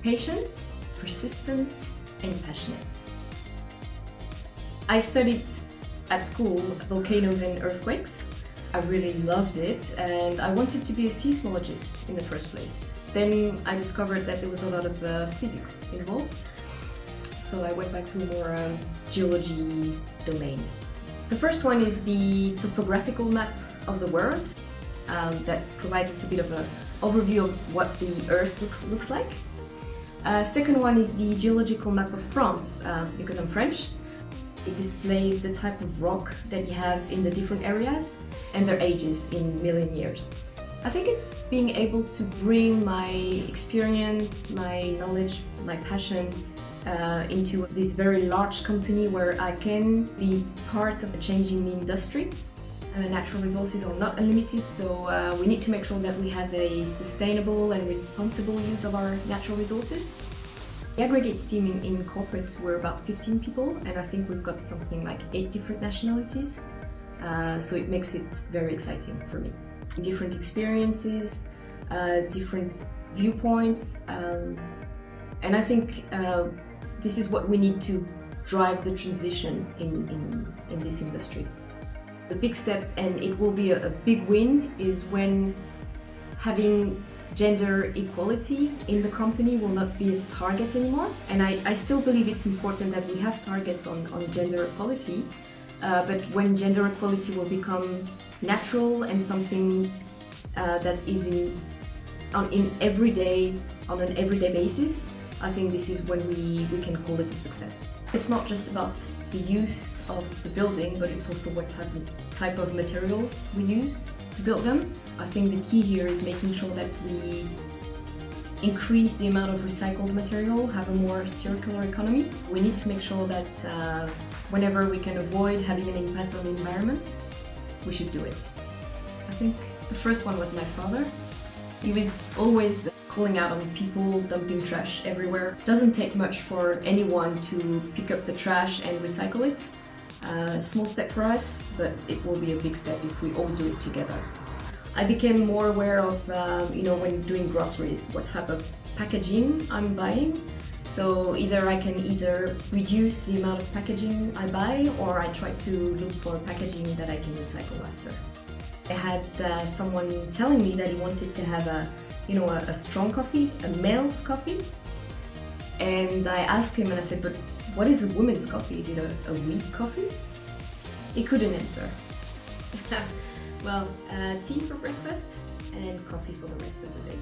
Patient, persistent, and passionate. I studied at school volcanoes and earthquakes. I really loved it, and I wanted to be a seismologist in the first place. Then I discovered that there was a lot of physics involved, so I went back to a more geology domain. The first one is the topographical map of the world that provides us a bit of an overview of what the Earth looks like. Second one is the geological map of France, because I'm French. It displays the type of rock that you have in the different areas and their ages in million years. I think it's being able to bring my experience, my knowledge, my passion into this very large company where I can be part of changing the industry. Natural resources are not unlimited, so we need to make sure that we have a sustainable and responsible use of our natural resources. The aggregates team in corporate were about 15 people, and I think we've got something like 8 different nationalities, so it makes it very exciting for me. Different experiences, different viewpoints, and I think this is what we need to drive the transition in this industry. The big step, and it will be a big win, is when having gender equality in the company will not be a target anymore. And I still believe it's important that we have targets on gender equality, but when gender equality will become natural and something that is on an everyday basis, I think this is when we can call it a success. It's not just about the use of the building, but it's also what type of material we use to build them. I think the key here is making sure that we increase the amount of recycled material, have a more circular economy. We need to make sure that whenever we can avoid having an impact on the environment, we should do it. I think the first one was my father. He was always calling out on people dumping trash everywhere. It doesn't take much for anyone to pick up the trash and recycle it. Small step for us, but it will be a big step if we all do it together. I became more aware of, when doing groceries, what type of packaging I'm buying. So I can either reduce the amount of packaging I buy, or I try to look for packaging that I can recycle after. I had someone telling me that he wanted to have a strong coffee, a male's coffee. And I asked him and I said, but what is a woman's coffee? Is it a weak coffee? He couldn't answer. Well, tea for breakfast and coffee for the rest of the day.